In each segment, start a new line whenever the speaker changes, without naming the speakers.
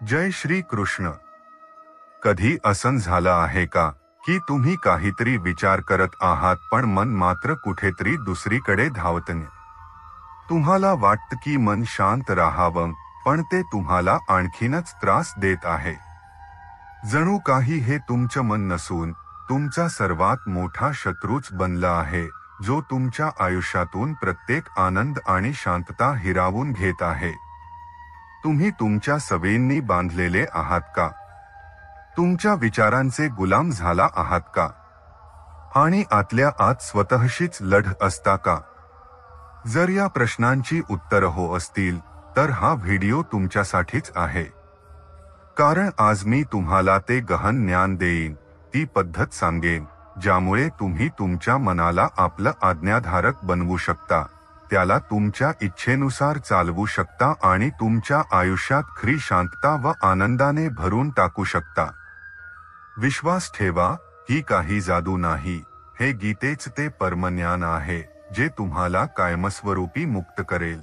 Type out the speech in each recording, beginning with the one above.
जय श्री कृष्ण. कधी असं झालं आहे का की तुम्ही काहीतरी विचार करत आहात पण मन मात्र कुठेतरी दुसरीकडे धावतंय? तुम्हाला वाटतं की मन शांत राहावं, पण ते तुम्हाला आणखीनच त्रास देत आहे. जणू काही हे तुमचं मन नसून तुमचा सर्वात मोठा शत्रूच बनला आहे, जो तुमच्या आयुष्यातून प्रत्येक आनंद आणि शांतता हिरावून घेत आहे. तुम्ही तुमच्या सवयींनी बांधलेले आहात का? तुमच्या विचारांचे गुलाम झाला आहात का? आणि आतल्या आत स्वतःशीच लढत असता का? जर या प्रश्नांची उत्तरं हो असतील तर हा व्हिडिओ तुमच्यासाठीच आहे. कारण आज मी तुम्हाला ते गहन ज्ञान देईन, ती पद्धत सांगेन ज्यामुळे तुम्ही तुमच्या मनाला आपलं आज्ञाधारक बनवू शकता, त्याला तुमच्या इच्छेनुसार चालवू शकता आणि तुमच्या आयुष्यात खरी शांतता व आनंदाने भरून टाकू शकता. विश्वास ठेवा, ही काही जादू नाही, हे गीतेच ते परमज्ञान आहे जे तुम्हाला कायमस्वरूपी मुक्त करेल.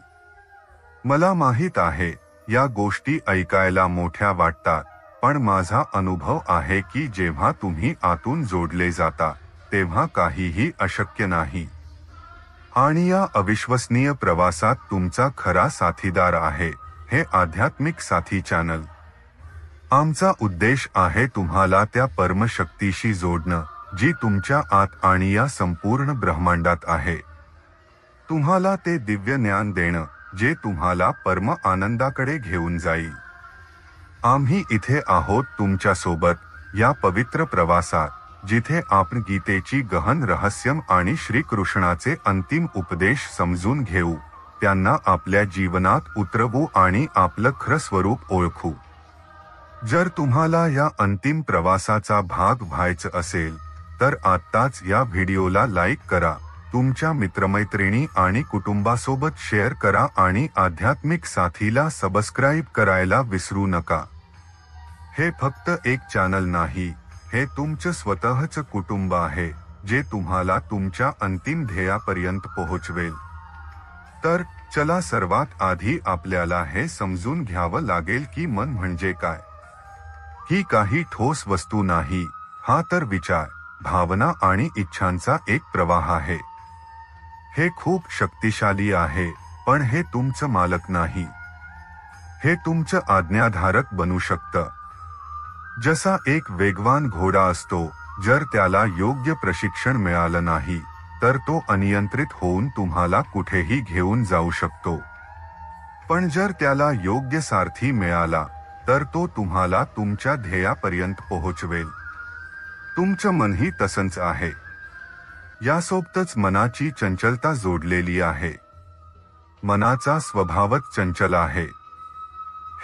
मला माहित आहे, या गोष्टी ऐकायला मोठ्या वाटतात, पण माझा अनुभव आहे की जेव्हा तुम्ही आतून जोडले जाता तेव्हा काहीही अशक्य नाही. आणि या अविश्वसनीय प्रवासात तुमचा खरा साथीदार आहे हे आध्यात्मिक साथी चॅनल. आमचा उद्देश आहे तुम्हाला त्या परमशक्तीशी जोडणं जी तुमच्या आत आणि या संपूर्ण ब्रह्मांडात आहे. तुम्हाला ते दिव्य ज्ञान देणं जे तुम्हाला परम आनंदाकडे घेऊन जाईल. आम्ही इथे आहोत तुमच्यासोबत या पवित्र प्रवासात, जिथे आपण गीतेची गहन रहस्यम आणि श्रीकृष्णाचे अंतिम उपदेश समजून घेऊ, त्यांना आपल्या जीवनात उतरवू आणि आपलं खरं स्वरूप ओळखू. जर तुम्हाला या अंतिम प्रवासाचा भाग व्हायचं असेल तर आत्ताच या व्हिडिओला लाईक करा, तुमच्या मित्रमैत्रिणी आणि कुटुंबासोबत शेअर करा आणि आध्यात्मिक साथीला सबस्क्राईब करायला विसरू नका. हे फक्त एक चॅनल नाही, हे तुमचं स्वतःचं कुटुंब आहे जे तुम्हाला तुमच्या अंतिम ध्येयापर्यंत पोहोचवेल. तर चला, सर्वात आधी आपल्याला हे समजून घ्यावं लागेल की मन म्हणजे काय. ही काही ठोस वस्तू नाही, हा तर विचार, भावना आणि इच्छांचा एक प्रवाह आहे. हे खूप शक्तिशाली आहे, पण हे तुमचं मालक नाही. हे तुमचं आज्ञाधारक बनू शकतं. जसा एक वेगवान घोडा असतो, जर त्याला योग्य प्रशिक्षण मिळालं नाही तर तो अनियंत्रित होऊन तुम्हाला कुठेही घेऊन जाऊ शकतो. पण जर त्याला योग्य सारथी मिळाला तर तो तुम्हाला तुमच्या ध्येयापर्यंत पोहोचवेल. तुमचं मनही तसंच आहे. यासोबतच मनाची चंचलता जोडलेली आहे. मनाचा स्वभावच चंचल आहे.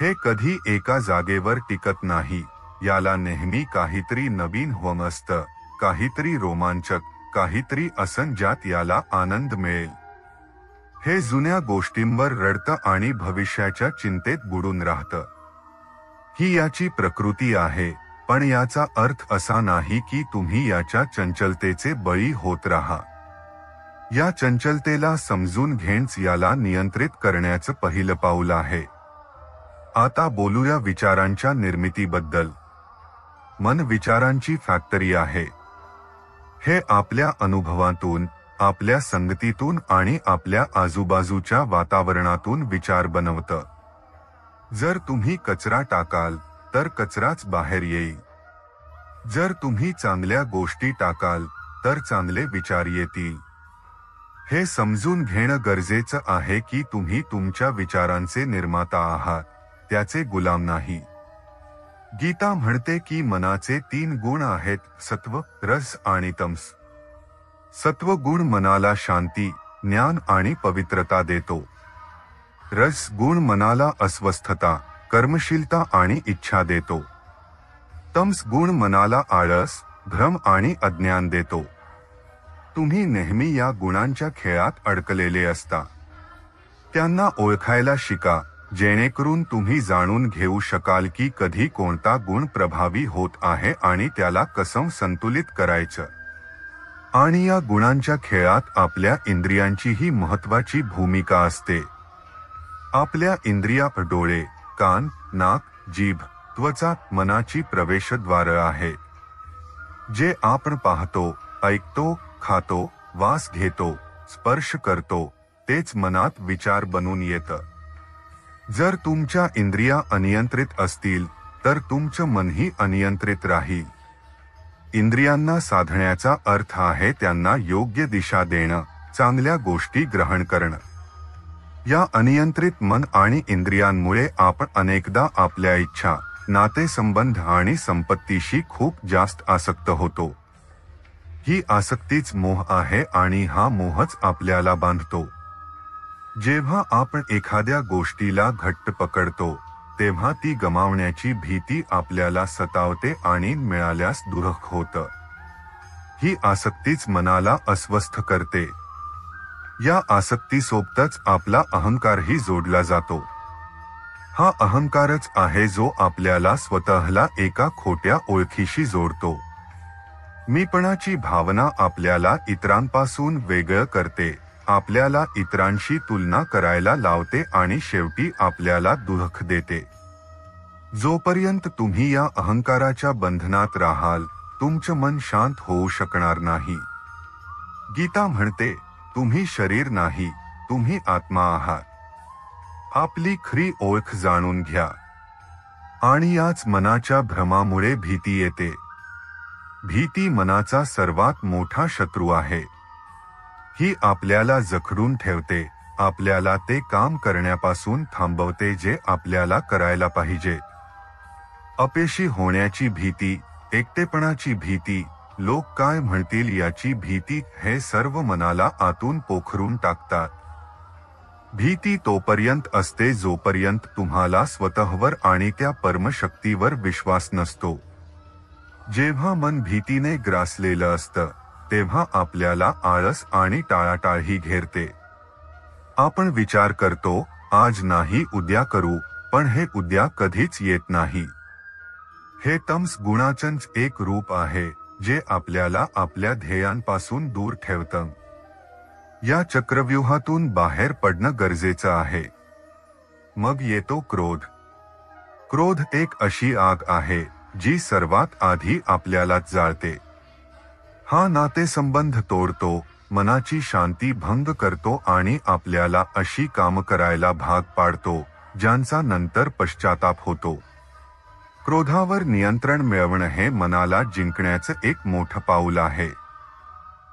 हे कधी एका जागेवर टिकत नाही. याला नेहमी काहीतरी नवीन हवं असतं, काहीतरी रोमांचक, काहीतरी असं ज्यात याला आनंद मिळेल. हे जुन्या गोष्टींवर रडतं आणि भविष्याच्या चिंतेत बुडून राहतं. ही याची प्रकृती आहे, पण याचा अर्थ असा नाही की तुम्ही याच्या चंचलतेचे बळी होत राहा. या चंचलतेला समजून घेणंच याला नियंत्रित करण्याचं पहिलं पाऊल आहे. आता बोलूया विचारांच्या निर्मितीबद्दल. मन विचारांची फॅक्टरी आहे. हे आपल्या अनुभवातून, आपल्या संगतीतून आणि आपल्या आजूबाजूच्या वातावरणातून विचार बनवतं. जर तुम्ही कचरा टाकाल तर कचराच बाहेर येईल. जर तुम्ही चांगल्या गोष्टी टाकाल तर चांगले विचार येतील. हे समजून घेणं गरजेचं आहे की तुम्ही तुमच्या विचारांचे निर्माता आहात, त्याचे गुलाम नाही. गीता म्हणते की मनाचे 3 गुण आहेत, सत्व, रज आणि तमस. सत्व गुण मनाला शांती, ज्ञान आणि पवित्रता देतो. रज गुण मनाला अस्वस्थता, कर्मशीलता आणि इच्छा देतो. तमस गुण मनाला आळस, भ्रम आणि अज्ञान देतो. तुम्ही नेहमी या गुणांच्या खेळात अडकलेले असता. त्यांना ओळखायला शिका, जेणेकरून तुम्ही जाणून घेऊ शकाल की कधी कोणता गुण प्रभावी होत आहे आणि त्याला कसं संतुलित करायचं. आणि या गुणांच्या खेळात आपल्या इंद्रियांचीही महत्त्वाची भूमिका असते. आपल्या इंद्रिया डोळे, कान, नाक, जीभ, त्वचा मनाची प्रवेशद्वार आहे. जे आपण पाहतो, ऐकतो, खातो, वास घेतो, स्पर्श करतो, तेच मनात विचार बनून येतं. जर तुमच्या इंद्रिया अनियंत्रित असतील तर तुमचं मनही अनियंत्रित राहील. इंद्रियांना साधण्याचा अर्थ आहे त्यांना योग्य दिशा देणं, चांगल्या गोष्टी ग्रहण करणं. या अनियंत्रित मन आणि इंद्रियांमुळे आपण अनेकदा आपल्या इच्छा, नातेसंबंध आणि संपत्तीशी खूप जास्त आसक्त होतो. ही आसक्तीच मोह आहे आणि हा मोहच आपल्याला बांधतो. जेव्हा आपण एखाद्या गोष्टीला घट्ट पकडतो तेव्हा ती गमावण्याची भीती आपल्याला सतावते आणि मिळाल्यास दुःख होतं. ही आसक्तीच मनाला अस्वस्थ करते. या आसक्तीसोबतच आपला अहंकारही जोडला जातो. हा अहंकारच आहे जो आपल्याला स्वतःला एका खोट्या ओळखीशी जोडतो. मीपणाची भावना आपल्याला इतरांपासून वेगळं करते, आपल्याला इतरांशी तुलना करायला लावते आणि शेवटी आपल्याला दुःख देते. जोपर्यंत तुम्ही या अहंकाराच्या बंधनात राहाल, तुमचं मन शांत होऊ शकणार नाही. गीता म्हणते, तुम्ही शरीर नाही, तुम्ही आत्मा आहात. आपली खरी ओळख जाणून घ्या. आणि याच मनाच्या भ्रमामुळे भीती येते. भीती मनाचा सर्वात मोठा शत्रू आहे. ही आपल्याला जखडून ठेवते, आपल्याला ते काम करण्यापासून थांबवते जे आपल्याला करायला पाहिजे. अपयशी होण्याची भीती, एकटेपणाची भीती, लोक काय म्हणतील याची भीती, हे सर्व मनाला आतून पोखरून टाकतात. भीती तोपर्यंत असते जोपर्यंत तुम्हाला स्वतःवर आणि त्या परमशक्तीवर विश्वास नसतो. जेव्हा मन भीतीने ग्रासलेलं असतं तेव्हा आपल्याला आळस आणि टाळाटाळही घेरते. आपण विचार करतो, आज नाही उद्या करू, पण हे उद्या कधीच येत नाही. हे तमस गुणाचंच एक रूप आहे जे आपल्याला आपल्या ध्येयांपासून दूर ठेवतं. या चक्रव्यूहातून बाहेर पडणं गरजेचं आहे. मग येतो क्रोध. क्रोध एक अशी आग आहे जी सर्वात आधी आपल्यालाच जाळते. हा नातेसंबंध तोडतो, मनाची शांती भंग करतो आणि आपल्याला अशी कामं करायला भाग पाडतो ज्यांचा नंतर पश्चाताप होतो. क्रोधावर नियंत्रण मिळवणं हे मनाला जिंकण्याचं एक मोठं पाऊल आहे.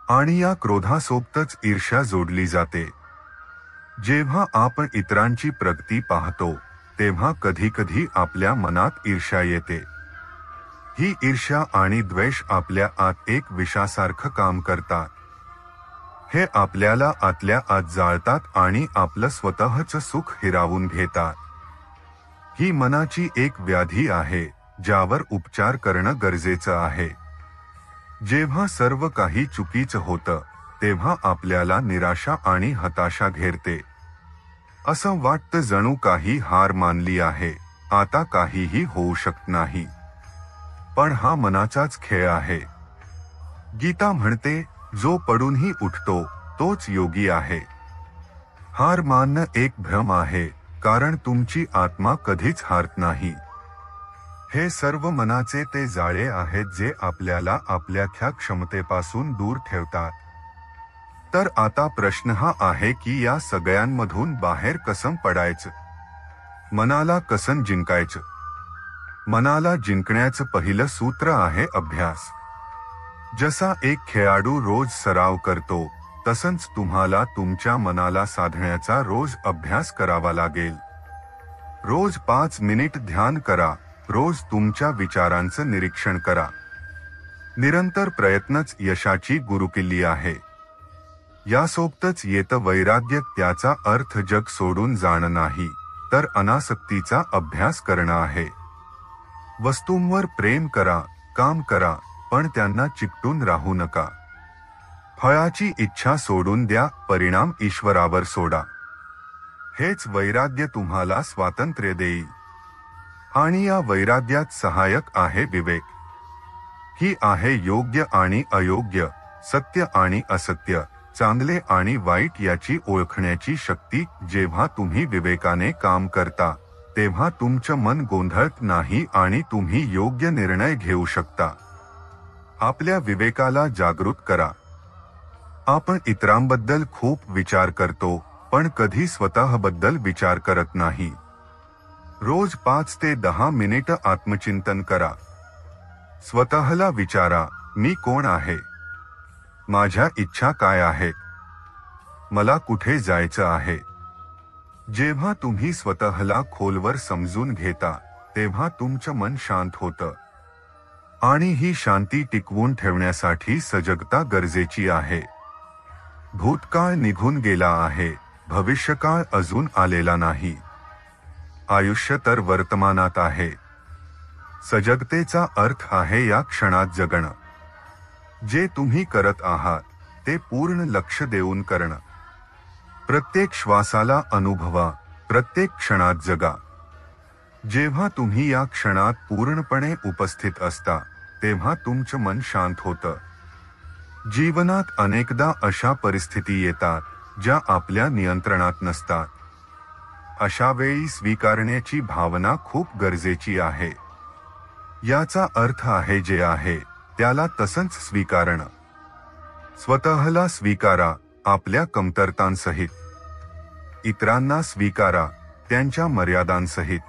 आणि या क्रोधासोबतच ईर्ष्या जोडली जाते. जेव्हा आपण इतरांची प्रगती पाहतो तेव्हा कधीकधी आपल्या मनात ईर्ष्या येते. ही ईर्ष्या आणि द्वेष आपल्या आत एक विषासारखं काम करतात. हे आपल्याला आतल्या आत जाळतात आणि आपलं स्वतःचं सुख हिरावून घेतात. ही मनाची एक व्याधी आहे ज्यावर उपचार करणं गरजेचं आहे. जेव्हा सर्व काही चुकीचं होतं तेव्हा आपल्याला निराशा आणि हताशा घेरते. असं वाटतं जणू काही हार मानली आहे, आता काहीही होऊ शकत नाही. पण हा मनाचाच खेळ आहे. गीता म्हणते, जो पडूनही उठतो तोच योगी आहे. हार मानणं एक भ्रम आहे, कारण तुमची आत्मा कधीच हारत नाही. हे सर्व मनाचे ते जाळे आहेत जे आपल्याला आपल्या क्षमतेपासून दूर ठेवतात. तर आता प्रश्न हा आहे की या सगळ्यांमधून बाहेर कसं पडायचं? मनाला कसं जिंकायचं? मनाला जिंकण्याचं पहिलं सूत्र आहे अभ्यास. जसा एक खेळाडू रोज सराव करतो तसंच तुम्हाला तुमच्या मनाला साधण्याचा रोज अभ्यास करावा लागेल. रोज 5 मिनिट ध्यान करा, रोज तुमच्या विचारांचं निरीक्षण करा. निरंतर प्रयत्नच यशाची गुरुकिल्ली आहे. यासोबतच येतं वैराग्य. त्याचा अर्थ जग सोडून जाणं नाही, तर अनासक्तीचा अभ्यास करणं आहे. वस्तूंवर प्रेम करा, काम करा, पण त्यांना चिकटून राहू नका. फळाची इच्छा सोडून द्या, परिणाम ईश्वरावर सोडा. हेच वैराग्य तुम्हाला स्वातंत्र्य देईल. आणि या वैराग्यात सहाय्यक आहे विवेक. ही आहे योग्य आणि अयोग्य, सत्य आणि असत्य, चांगले आणि वाईट याची ओळखण्याची शक्ती. जेव्हा तुम्ही विवेकाने काम करता तेव्हा तुमचं मन गोंधळत नाही आणि तुम्ही योग्य निर्णय घेऊ शकता. आपल्या विवेकाला जागृत करा. आपण इतरांबद्दल खूप विचार करतो, पण कधी स्वतःबद्दल विचार करत नाही. रोज 5 ते 10 मिनिटं आत्मचिंतन करा. स्वतःला विचारा, मी कोण आहे? माझ्या इच्छा काय आहेत? मला कुठे जायचं आहे? जेव्हा तुम्ही स्वतःला खोलवर समजून घेता, तेव्हा तुमचं मन शांत होतं. आणि ही शांती टिकवून ठेवण्यासाठी सजगता गरजेची आहे. भूतकाळ निघून गेला आहे, भविष्यकाळ अजून आलेला नाही. आयुष्य तर वर्तमानात आहे. सजगतेचा अर्थ आहे या क्षणात जगणं. जे तुम्ही करत आहात ते पूर्ण लक्ष देऊन करणं. प्रत्येक श्वासाला अनुभवा, प्रत्येक क्षणात जगा. जेव्हा तुम्ही या क्षणात पूर्णपणे उपस्थित असता, तेव्हा तुमचं मन शांत होतं. जीवनात अनेकदा अशा परिस्थिती येतात, ज्या आपल्या नियंत्रणात नसतात. अशा वेळी स्वीकारण्याची भावना खूप गरजेची आहे. याचा अर्थ आहे जे आहे त्याला तसंच स्वीकारणं. स्वतःला स्वीकारा, आपल्या कमतरतांसहित. इतरांना स्वीकारा, त्यांच्या मर्यादांसहित.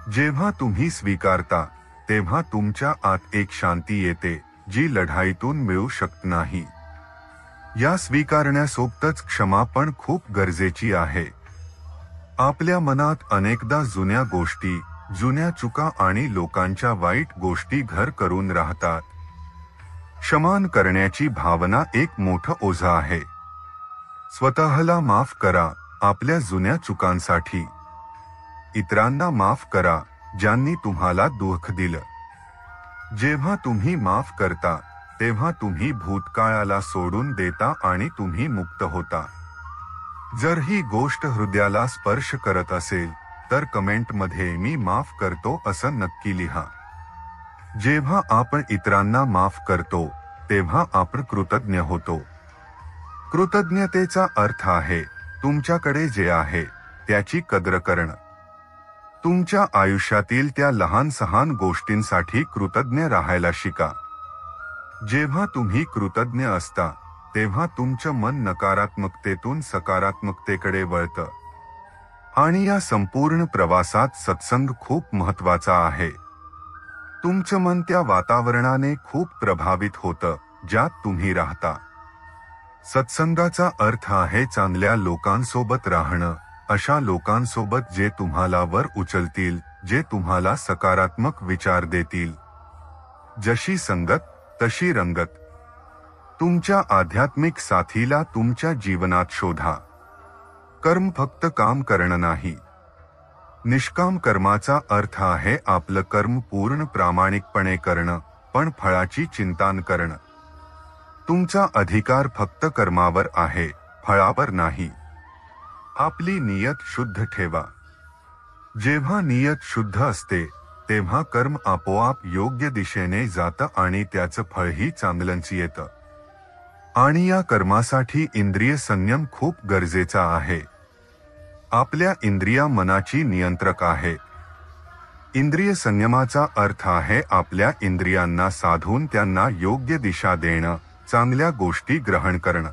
जेव्हा तुम्ही स्वीकारता, तेव्हा तुमच्या आत एक शांती येते, जी लढाईतून मिळू शकत नाही. या स्वीकारण्यासोबतच क्षमा पण खूप गरजेची आहे. आपल्या मनात अनेकदा जुन्या गोष्टी, जुन्या चुका आणि लोकांच्या वाईट गोष्टी घर करून राहतात. क्षमा करण्याची भावना एक मोठं ओझं आहे. स्वतःला माफ करा, आपल्या जुन्या चुकांसाठी. इतरांना माफ करा, ज्यांनी तुम्हाला दुःख दिलं. जेव्हा तुम्ही माफ करता, तेव्हा तुम्ही भूतकाळाला सोडून देता आणि तुम्ही मुक्त होता. जर ही गोष्ट हृदयाला स्पर्श करत असेल, तर कमेंटमध्ये मी माफ करतो असं नक्की लिहा. जेव्हा आपण इतरांना माफ करतो, तेव्हा आपण कृतज्ञ होतो. कृतज्ञतेचा अर्थ आहे तुमच्याकडे जे आहे त्याची कदर करणं. तुमच्या आयुष्यातील त्या लहान सहान गोष्टींसाठी कृतज्ञ राहायला शिका. जेव्हा तुम्ही कृतज्ञ असता, तेव्हा तुमचं मन नकारात्मकतेतून सकारात्मकतेकडे वळतं. आणि या संपूर्ण प्रवासात सत्संग खूप महत्वाचा आहे. तुमचं मन त्या वातावरणाने खूप प्रभावित होतं, ज्यात तुम्ही राहता. सत्संगाचा अर्थ आहे चांगल्या लोकांसोबत राहणं, अशा लोकांसोबत जे तुम्हाला वर उचलतील, जे तुम्हाला सकारात्मक विचार देतील. जशी संगत तशी रंगत. तुमच्या आध्यात्मिक साथीला तुमच्या जीवनात शोधा. कर्म फक्त काम करणं नाही. निष्काम कर्माचा अर्थ आहे आपलं कर्म पूर्ण प्रामाणिकपणे करणं, पण फळाची चिंता न करणं. तुमचा अधिकार फक्त कर्मावर आहे, फळावर नाही. आपली नियत शुद्ध ठेवा. जेव्हा नियत शुद्ध असते, तेव्हा कर्म आपोआप योग्य दिशेने जातं आणि त्याचं फळही चांगलंच येतं. आणि या कर्मासाठी इंद्रिय संयम खूप गरजेचा आहे. आपल्या इंद्रिया मनाची नियंत्रक आहे. इंद्रिय संयमाचा अर्थ आहे आपल्या इंद्रियांना साधून त्यांना योग्य दिशा देणं, चांगल्या गोष्टी ग्रहण करणं.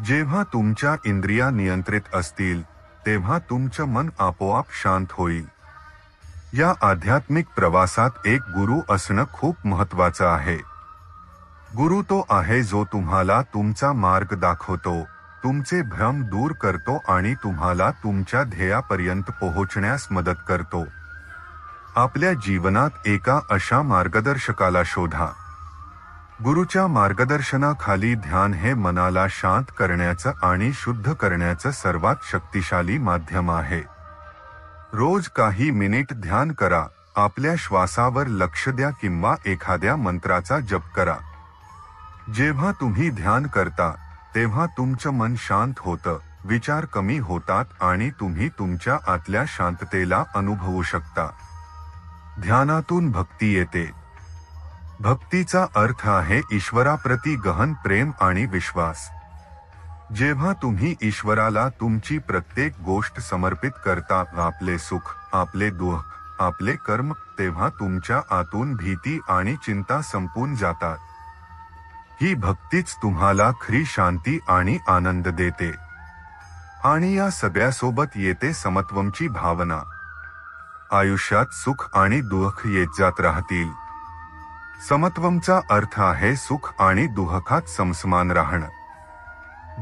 जेव्हा तुमच्या इंद्रिया नियंत्रित असतील, तेव्हा तुमचं मन आपोआप शांत होईल. या आध्यात्मिक प्रवासात एक गुरु असणं खूप महत्वाचं आहे. गुरु तो आहे जो तुम्हाला तुमचा मार्ग दाखवतो, तुमचे भ्रम दूर करतो आणि तुम्हाला तुमच्या ध्येयापर्यंत पोहोचण्यास मदत करतो. आपल्या जीवनात एका अशा मार्गदर्शकाला शोधा. गुरुच्या मार्गदर्शनाखाली ध्यान हे मनाला शांत करण्याचं आणि शुद्ध करण्याचं सर्वात शक्तिशाली माध्यम आहे. रोज काही मिनिट ध्यान करा, आपल्या श्वासावर लक्ष द्या किंवा एखाद्या मंत्राचा जप करा. जेव्हा तुम्ही ध्यान करता, तेव्हा तुमचं मन शांत होतं, विचार कमी होतात आणि तुम्ही तुमच्या आतल्या शांततेला अनुभवू शकता. ध्यानातून भक्ती येते. भक्तीचा अर्थ आहे ईश्वराप्रती गहन प्रेम आणि विश्वास. जेव्हा तुम्ही ईश्वराला तुमची प्रत्येक गोष्ट समर्पित करता, आपले सुख, आपले दुःख, आपले कर्म, तेव्हा तुमच्या आतून भीती आणि चिंता संपून जातात. ही भक्तीच तुम्हाला खरी शांती आणि आनंद देते. आणि या सगळ्यासोबत येते समत्वची भावना. आयुष्यात सुख आणि दुःख येत जात राहतील. समत्वचा अर्थ आहे सुख आणि दुःखात समसमान राहणं.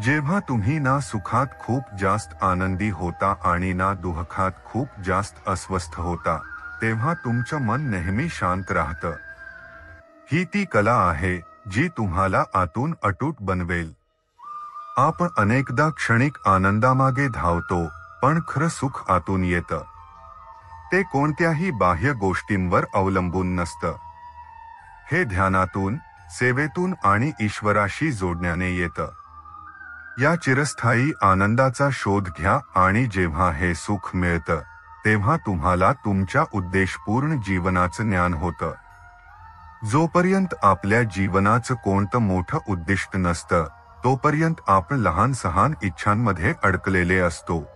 जेव्हा तुम्ही ना सुखात खूप जास्त आनंदी होता आणि ना दुःखात खूप जास्त अस्वस्थ होता, तेव्हा तुमचं मन नेहमी शांत राहतं. ही ती कला आहे जी तुम्हाला आतून अटूट बनवेल. आपण अनेकदा क्षणिक आनंदामागे धावतो, पण खरं सुख आतून येतं. ते कोणत्याही बाह्य गोष्टींवर अवलंबून नसतं. हे ध्यानातून, सेवेतून आणि ईश्वराशी जोडण्याने येतं. या चिरस्थायी आनंदाचा शोध घ्या आणि जेव्हा हे सुख मिळतं, तेव्हा तुम्हाला तुमच्या उद्देशपूर्ण जीवनाचं ज्ञान होतं. जोपर्यंत आपल्या जीवनाचं कोणतं मोठं उद्दिष्ट नसतं, तोपर्यंत आपण लहान सहान इच्छांमध्ये अडकलेले असतो.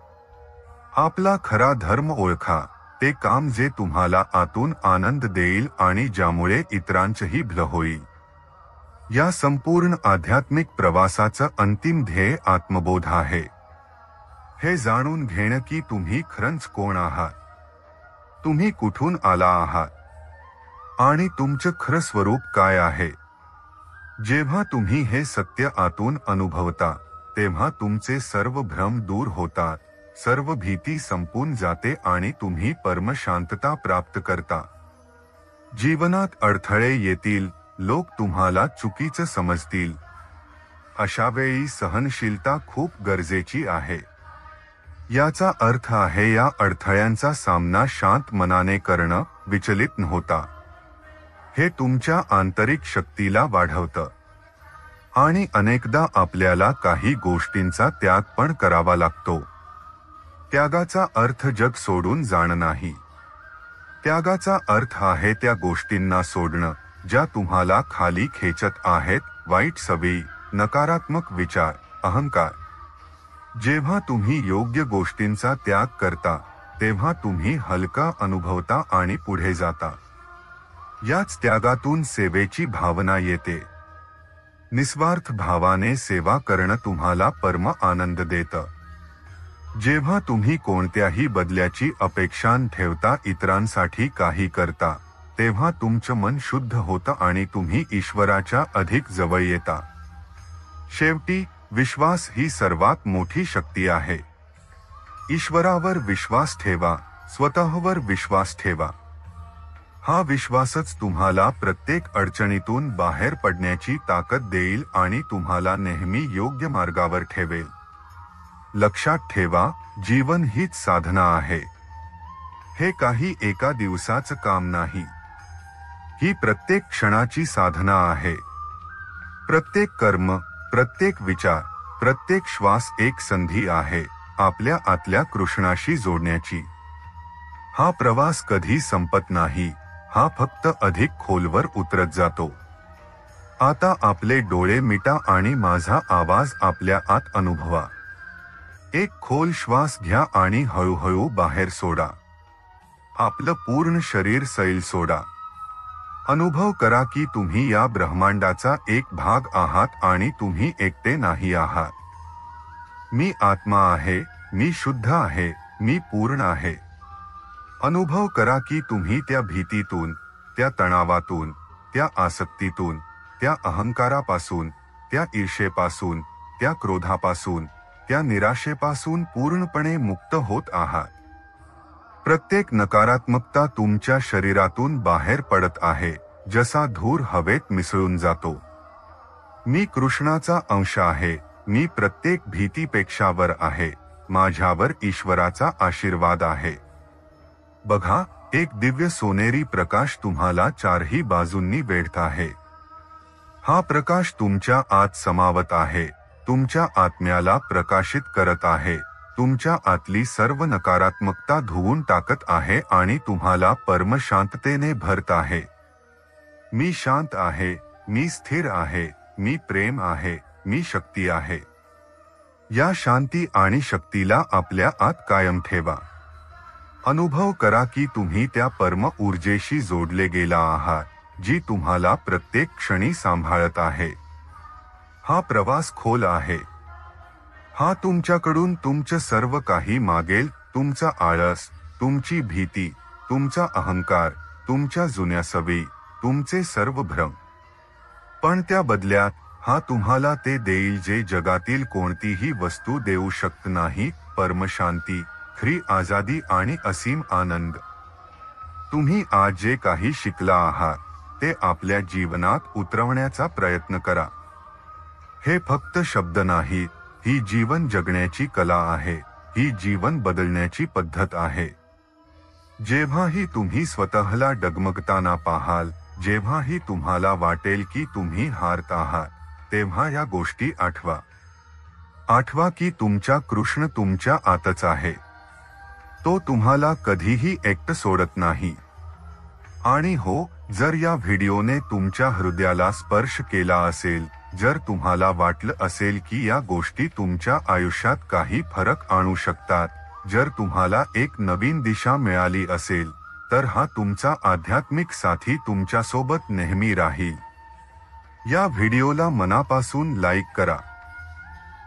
आपला खरा धर्म ओळखा, ते काम जे तुम्हाला आतून आनंद देईल आणि ज्यामुळे इतरांचंही भलं होईल. या संपूर्ण आध्यात्मिक प्रवासाचं अंतिम ध्येय आत्मबोध आहे. हे जाणून घेणं की तुम्ही खरंच कोण आहात, तुम्ही कुठून आला आहात आणि तुमचं खरं स्वरूप काय आहे. जेव्हा तुम्ही हे सत्य आतून अनुभवता, तेव्हा तुमचे सर्व भ्रम दूर होतात, सर्व भीती संपून जाते आणि तुम्ही परमशांतता प्राप्त करता. जीवनात अडथळे येतील, लोक तुम्हाला चुकीचं समजतील. अशा वेळी सहनशीलता खूप गरजेची आहे. याचा अर्थ आहे या अडथळ्यांचा सामना शांत मनाने करणं, विचलित न होता. हे तुमच्या आंतरिक शक्तीला वाढवतं. आणि अनेकदा आपल्याला काही गोष्टींचा त्याग पण करावा लागतो. त्यागाचा अर्थ जग सोडून जाणं नाही. त्यागाचा अर्थ आहे त्या गोष्टींना सोडणं ज्या तुम्हाला खाली खेचत आहेत, वाईट सवयी, नकारात्मक विचार, अहंकार. जेव्हा तुम्ही योग्य गोष्टींचा त्याग करता, तेव्हा तुम्ही हलका अनुभवता आणि पुढे जाता. याच त्यागातून सेवेची भावना येते. निस्वार्थ भावाने सेवा करणं तुम्हाला परम आनंद देतं. जेव्हा तुम्ही कोणत्याही बदल्याची अपेक्षा न ठेवता इतरांसाठी काही करता, तेव्हा तुमचं मन शुद्ध होतं आणि तुम्ही ईश्वराच्या अधिक जवळ येता. शेवटी विश्वास ही सर्वात मोठी शक्ती आहे. ईश्वरावर विश्वास ठेवा, स्वतःवर विश्वास ठेवा. हा विश्वासच तुम्हाला प्रत्येक अडचणीतून बाहेर पडण्याची ताकद देईल आणि तुम्हाला नेहमी योग्य मार्गावर ठेवेल. लक्षात ठेवा, जीवन हीच साधना आहे. हे काही एका दिवसाचं काम नाही. ही प्रत्येक क्षणाची साधना आहे. प्रत्येक कर्म, प्रत्येक विचार, प्रत्येक श्वास एक संधी आहे आपल्या आतल्या कृष्णाशी जोडण्याची. हा प्रवास कधी संपत नाही, हा फक्त अधिक खोलवर उतरत जातो. आता आपले डोळे मिटा आणि माझा आवाज आपल्या आत अनुभवा. एक खोल श्वास घ्या आणि हळूहळू बाहेर सोडा. आपलं पूर्ण शरीर सैल सोडा. अनुभव करा की तुम्ही या ब्रह्मांडाचा एक भाग आहात आणि तुम्ही एकटे नाही आहात. मी आत्मा आहे, मी शुद्ध आहे, मी पूर्ण आहे. अनुभव करा की तुम्ही त्या भीतीतून, त्या तणावातून, त्या आसक्तीतून, त्या अहंकारापासून, त्या ईर्षेपासून, त्या क्रोधापासून, त्या निराशेपासून पूर्णपणे मुक्त होत आहात. प्रत्येक नकारात्मकता तुमच्या शरीरातून बाहेर पडत आहे, जसा धूर हवेत मिसळून जातो. मी कृष्णाचा अंश आहे, मी प्रत्येक भीतीपेक्षा वर आहे, माझ्यावर ईश्वराचा आशीर्वाद आहे. बघा, एक दिव्य सोनेरी प्रकाश तुम्हाला चारही बाजूंनी वेढत आहे. हा प्रकाश तुमच्या आत समावत आहे, तुमच्या आत्म्याला प्रकाशित करत आहे, तुमच्या आतली सर्व नकारात्मकता धुवून टाकत आहे आणि तुम्हाला परम शांततेने भरत आहे. मी शांत आहे, मी स्थिर आहे, मी प्रेम आहे, मी शक्ती आहे. या शांती आणि शक्तीला आपल्या आत कायम ठेवा. अनुभव करा की तुम्ही त्या परम ऊर्जेशी जोडले गेला आहात, जी तुम्हाला प्रत्येक क्षणी सांभाळत आहे. हा प्रवास खोल आहे. हा तुमच्याकडून तुमचं सर्व काही मागेल, तुमचा आळस, तुमची भीती, तुमचा अहंकार, तुमच्या जुन्या सवयी, तुमचे सर्व भ्रम. पण त्या बदल्यात हा तुम्हाला ते देईल जे जगातील कोणतीही वस्तू देऊ शकत नाही, परमशांती, खरी आजादी आणि असीम आनंद. तुम्ही आज जे काही शिकला आहात ते आपल्या जीवनात उतरवण्याचा प्रयत्न करा. हे फक्त शब्द नाहीत, ही जीवन जगण्याची कला आहे, ही जीवन बदलण्याची पद्धत आहे. जेव्हाही तुम्ही स्वतःला डगमगताना पाहाल, जेव्हाही तुम्हाला वाटेल की तुम्ही हारत आहात, तेव्हा या गोष्टी आठवा. आठवा की तुमचा कृष्ण तुमच्या आतच आहे. तो तुम्हाला कधीही एकटं सोडत नाही. आणि हो, जर या व्हिडिओने तुमच्या हृदयाला स्पर्श केला असेल, जर तुम्हाला वाटलं असेल की या गोष्टी तुमच्या आयुष्यात काही फरक आणू शकतात, जर तुम्हाला एक नवीन दिशा मिळाली असेल, तर हा तुमचा आध्यात्मिक साथी तुमच्यासोबत नेहमी राहील. या व्हिडिओला मनापासून लाईक करा.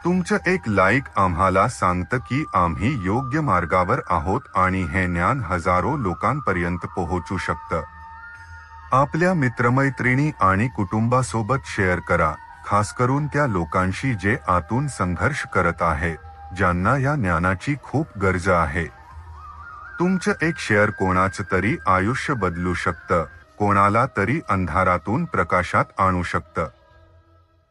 तुमचं एक लाईक आम्हाला सांगतं की आम्ही योग्य मार्गावर आहोत आणि हे ज्ञान हजारो लोकांपर्यंत पोहोचू शकतं. आपल्या मित्रमैत्रिणी आणि कुटुंबासोबत शेअर करा, खास करून त्या लोकांशी जे आतून संघर्ष करत आहेत, ज्यांना या ज्ञानाची खूप गरज आहे. तुमचं एक शेअर कोणाचं तरी आयुष्य बदलू शकतं, कोणाला तरी अंधारातून प्रकाशात आणू शकतं.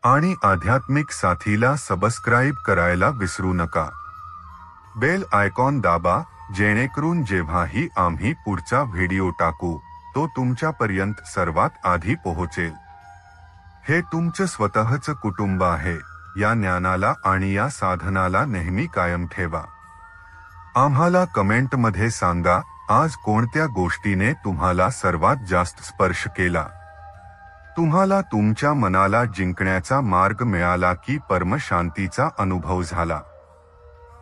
आणि आध्यात्मिक साथीला सबस्क्राईब करायला विसरू नका. बेल आयकॉन दाबा, जेणेकरून जेव्हाही आम्ही पुढचा व्हिडिओ टाकू, तो तुमच्यापर्यंत सर्वात आधी पोहोचेल. हे तुमचं स्वतःचं कुटुंब आहे. या ज्ञानाला आणि या साधनाला नेहमी कायम ठेवा. आम्हाला कमेंटमध्ये सांगा, आज कोणत्या गोष्टीने तुम्हाला सर्वात जास्त स्पर्श केला. तुम्हाला तुमच्या मनाला जिंकण्याचा मार्ग मिळाला की परमशांतीचा अनुभव झाला.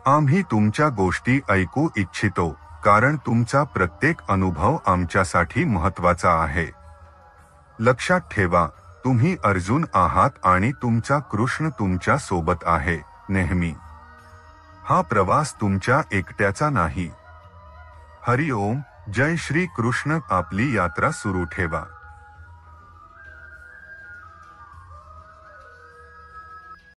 आम्ही तुमच्या गोष्टी ऐकू इच्छितो, कारण तुमचा प्रत्येक अनुभव आमच्यासाठी महत्त्वाचा आहे. लक्षात ठेवा, तुम्ही अर्जुन आहात आणि तुमचा कृष्ण तुमच्या सोबत आहे, नेहमी. हा प्रवास तुमच्या एकट्याचा नाही. हरि ओम, जय श्री कृष्ण. आपली यात्रा सुरू ठेवा.